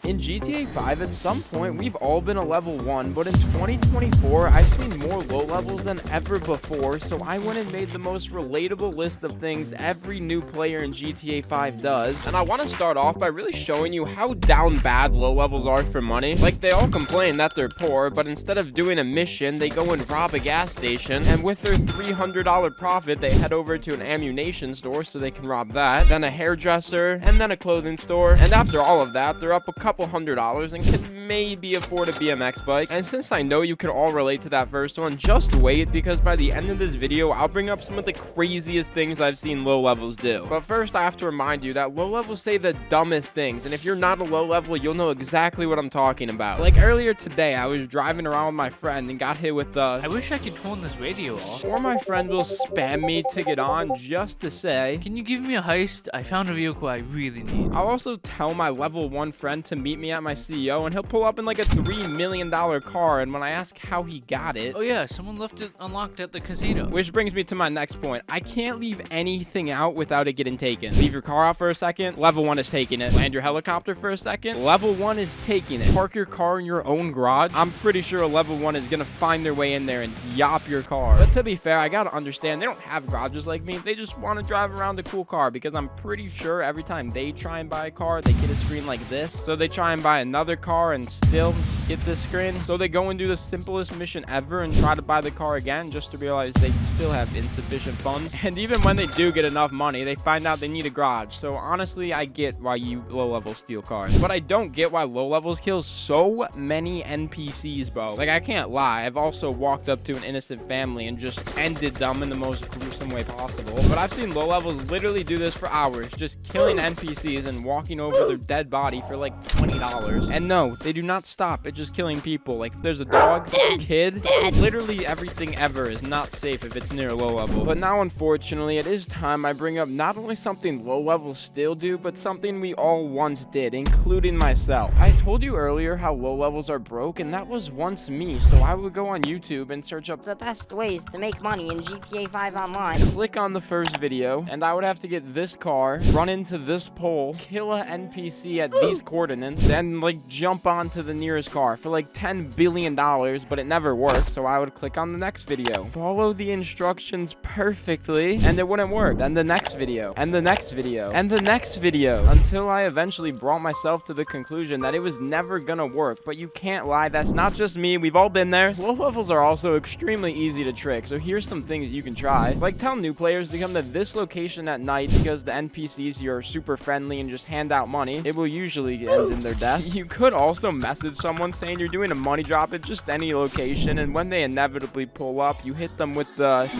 In GTA 5, at some point, we've all been a level 1, but in 2024, I've seen more low levels than ever before, so I went and made the most relatable list of things every new player in GTA 5 does. And I want to start off by really showing you how down bad low levels are for money. Like, they all complain that they're poor, but instead of doing a mission, they go and rob a gas station, and with their $300 profit, they head over to an ammunition store so they can rob that, then a hairdresser, and then a clothing store. And after all of that, they're up a couple $100s and can maybe afford a BMX bike. And since I know you can all relate to that first one, just wait, because by the end of this video, I'll bring up some of the craziest things I've seen low levels do. But first, I have to remind you that low levels say the dumbest things, and if you're not a low level, you'll know exactly what I'm talking about. Like earlier today, I was driving around with my friend and got hit with the I wish I could turn this radio off. Or my friend will spam me to get on just to say, Can you give me a heist? I found a vehicle I really need. I'll also tell my level 1 friend to meet me at my CEO, and he'll pull up in like a $3 million car, and when I ask how he got it... Oh yeah, someone left it unlocked at the casino. Which brings me to my next point. I can't leave anything out without it getting taken. Leave your car out for a second, level 1 is taking it. Land your helicopter for a second, level 1 is taking it. Park your car in your own garage, I'm pretty sure a level 1 is gonna find their way in there and yop your car. But to be fair, I gotta understand, they don't have garages like me. They just want to drive around a cool car, because I'm pretty sure every time they try and buy a car, they get a screen like this. So they try and buy another car and still get this screen. So they go and do the simplest mission ever and try to buy the car again, just to realize they still have insufficient funds. And even when they do get enough money, they find out they need a garage. So honestly, I get why you low levels steal cars, but I don't get why low levels kill so many NPCs, bro. Like, I can't lie, I've also walked up to an innocent family and just ended them in the most gruesome way possible. But I've seen low levels literally do this for hours, just killing NPCs and walking over their dead body for like $20. And no, they do not stop at just killing people. Like, if there's a dog, kid, literally everything ever is not safe if it's near a low level. But now, unfortunately, it is time I bring up not only something low levels still do, but something we all once did, including myself. I told you earlier how low levels are broke, and that was once me. So I would go on YouTube and search up the best ways to make money in GTA 5 Online. Click on the first video, and I would have to get this car, run into this pole, kill a NPC at these coordinates, then like jump onto the nearest car for like $10 billion, but it never worked. So I would click on the next video, follow the instructions perfectly, and it wouldn't work. Then the next video, and the next video, and the next video, until I eventually brought myself to the conclusion that it was never gonna work. But you can't lie, that's not just me, we've all been there. Low levels are also extremely easy to trick, so here's some things you can try. Like, tell new players to come to this location at night, because the NPCs here are super friendly and just hand out money. It will usually end in their death. You could also message someone saying you're doing a money drop at just any location, and when they inevitably pull up, you hit them with the...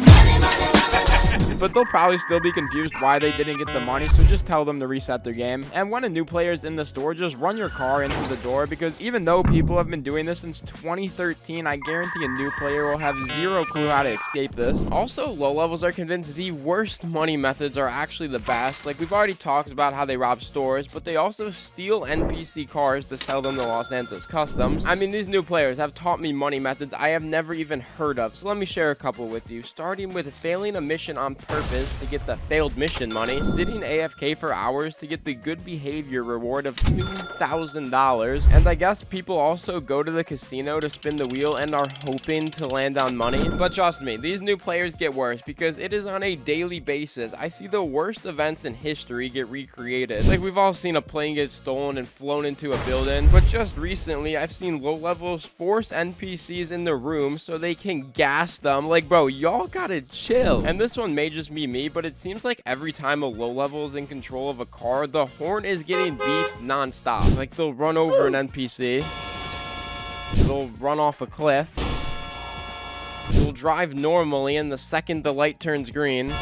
But they'll probably still be confused why they didn't get the money, so just tell them to reset their game. And when a new player is in the store, just run your car into the door, because even though people have been doing this since 2013, I guarantee a new player will have zero clue how to escape this. Also, low levels are convinced the worst money methods are actually the best. Like, we've already talked about how they rob stores, but they also steal NPC cars to sell them to Los Santos Customs. I mean, these new players have taught me money methods I have never even heard of, so let me share a couple with you. Starting with failing a mission on purpose to get the failed mission money, sitting AFK for hours to get the good behavior reward of $2,000, and I guess people also go to the casino to spin the wheel and are hoping to land on money. But trust me, these new players get worse, because it is on a daily basis. I see the worst events in history get recreated. Like, we've all seen a plane get stolen and flown into a building, but just recently I've seen low levels force NPCs in the room so they can gas them. Like, bro, y'all gotta chill. And this one may just be me, but it seems like every time a low level is in control of a car, the horn is getting beeped non-stop. Like, they'll run over an NPC, they'll run off a cliff, they'll drive normally, and the second the light turns green.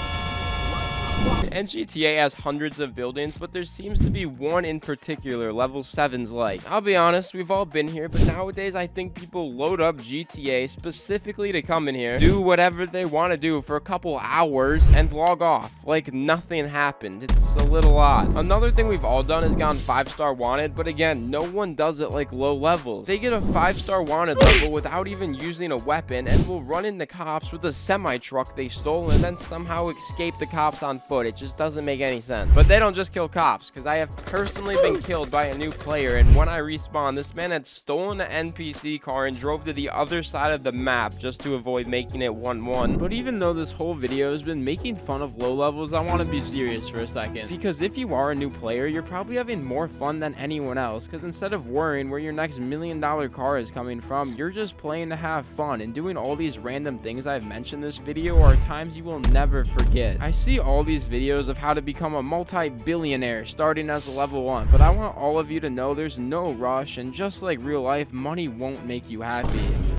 And GTA has hundreds of buildings, but there seems to be one in particular, level 7's like. I'll be honest, we've all been here, but nowadays I think people load up GTA specifically to come in here, do whatever they want to do for a couple hours, and log off like nothing happened. It's a little odd. Another thing we've all done is gone 5-star wanted, but again, no one does it like low levels. They get a 5-star wanted level without even using a weapon, and will run into cops with a semi-truck they stole, and then somehow escape the cops on foot. It just just doesn't make any sense. But they don't just kill cops, because I have personally been killed by a new player, and when I respawned, this man had stolen an NPC car and drove to the other side of the map just to avoid making it 1-1. But even though this whole video has been making fun of low levels, I want to be serious for a second. Because if you are a new player, you're probably having more fun than anyone else, because instead of worrying where your next $1 million car is coming from, you're just playing to have fun, and doing all these random things I've mentioned in this video are times you will never forget. I see all these videos of how to become a multi-billionaire starting as a level 1, but I want all of you to know there's no rush, and just like real life, money won't make you happy.